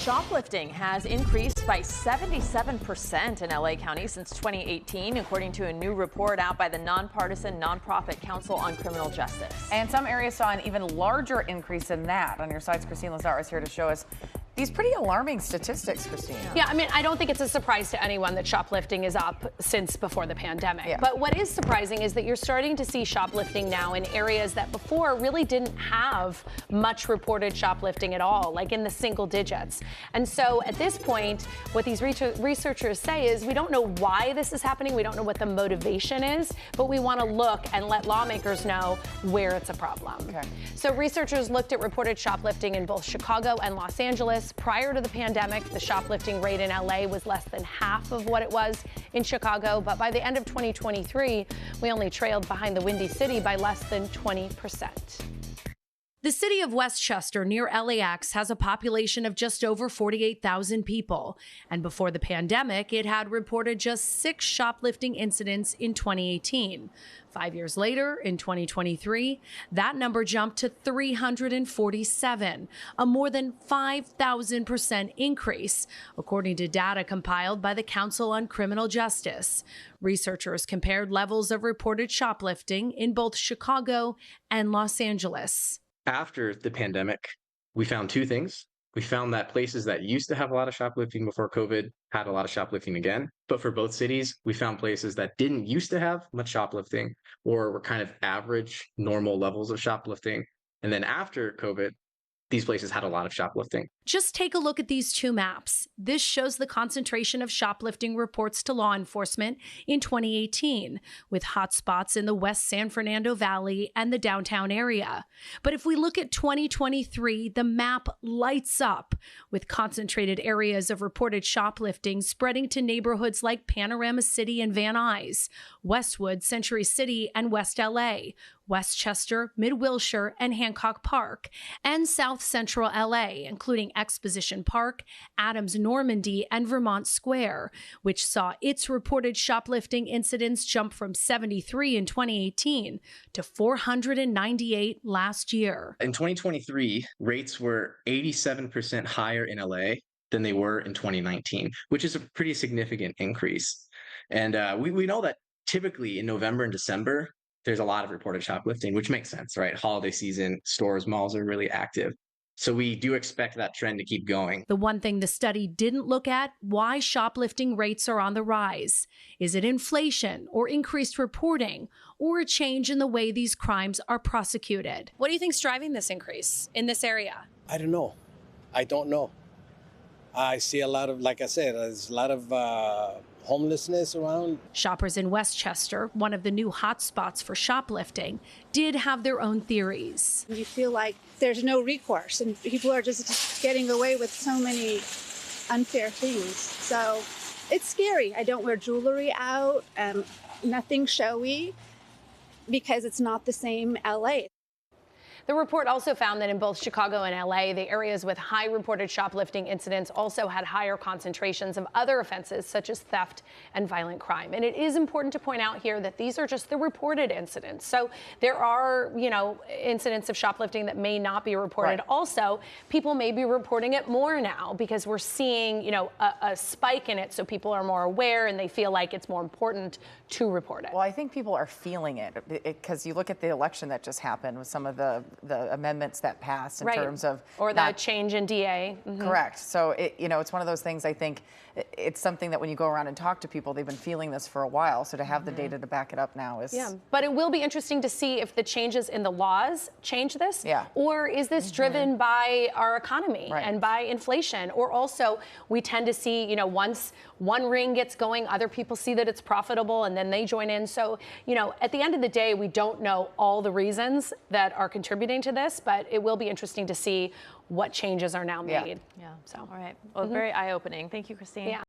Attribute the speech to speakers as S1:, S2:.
S1: Shoplifting has increased by 77% in LA County since 2018, according to a new report out by the nonpartisan nonprofit Council on Criminal Justice.
S2: And some areas saw an even larger increase than that. On your sides, Christine Lazar is here to show us these pretty alarming statistics, Christine.
S3: Yeah, I mean, I don't think it's a surprise to anyone that shoplifting is up since before the pandemic.
S2: Yeah.
S3: But what is surprising is that you're starting to see shoplifting now in areas that before really didn't have much reported shoplifting at all, like in the single digits. And so at this point, what these researchers say is we don't know why this is happening. We don't know what the motivation is, but we want to look and let lawmakers know where it's a problem.
S2: Okay.
S3: So researchers looked at reported shoplifting in both Chicago and Los Angeles. Prior to the pandemic, the shoplifting rate in LA was less than half of what it was in Chicago. But by the end of 2023, we only trailed behind the Windy City by less than 20%.
S4: The city of Westchester near LAX has a population of just over 48,000 people. And before the pandemic, it had reported just 6 shoplifting incidents in 2018. 5 years later, in 2023, that number jumped to 347, a more than 5,000% increase, according to data compiled by the Council on Criminal Justice. Researchers compared levels of reported shoplifting in both Chicago and Los Angeles.
S5: After the pandemic, we found two things. We found that places that used to have a lot of shoplifting before COVID had a lot of shoplifting again. But for both cities, we found places that didn't used to have much shoplifting or were kind of average, normal levels of shoplifting. And then after COVID, these places had a lot of shoplifting.
S4: Just take a look at these two maps. This shows the concentration of shoplifting reports to law enforcement in 2018, with hotspots in the West San Fernando Valley and the downtown area. But if we look at 2023, the map lights up, with concentrated areas of reported shoplifting spreading to neighborhoods like Panorama City and Van Nuys, Westwood, Century City, and West LA, Westchester, Mid-Wilshire, and Hancock Park, and South Central LA, including Exposition Park, Adams Normandy, and Vermont Square, which saw its reported shoplifting incidents jump from 73 in 2018 to 498 last year.
S5: In 2023, rates were 87% higher in LA than they were in 2019, which is a pretty significant increase. And we know that typically in November and December, there's a lot of reported shoplifting, which makes sense, right? Holiday season, stores, malls are really active. So we do expect that trend to keep going.
S4: The one thing the study didn't look at, why shoplifting rates are on the rise. Is it inflation or increased reporting or a change in the way these crimes are prosecuted?
S3: What do you think's driving this increase in this area?
S6: I don't know. I don't know. I see a lot of, like I said, there's a lot of homelessness around.
S4: Shoppers in Westchester, one of the new hotspots for shoplifting, did have their own theories.
S7: You feel like there's no recourse and people are just getting away with so many unfair things. So it's scary. I don't wear jewelry out, nothing showy, because it's not the same LA.
S3: The report also found that in both Chicago and LA, the areas with high reported shoplifting incidents also had higher concentrations of other offenses such as theft and violent crime. And it is important to point out here that these are just the reported incidents. So there are, incidents of shoplifting that may not be reported.
S2: Right.
S3: Also, people may be reporting it more now because we're seeing, a spike in it. So people are more aware and they feel like it's more important to report it.
S2: Well, I think people are feeling it because you look at the election that just happened with some of the amendments that passed in terms of
S3: or the change in DA. Mm-hmm.
S2: Correct. So it's one of those things. I think it's something that when you go around and talk to people, they've been feeling this for a while. So to have the data to back it up now is
S3: But it will be interesting to see if the changes in the laws change this.
S2: Yeah.
S3: Or is this driven by our economy and by inflation? Or also we tend to see once one ring gets going, other people see that it's profitable and then they join in. So at the end of the day, we don't know all the reasons that are contributing to this, but it will be interesting to see what changes are now made.
S1: Yeah. So, all right. Well, very eye-opening. Thank you, Christine.
S3: Yeah.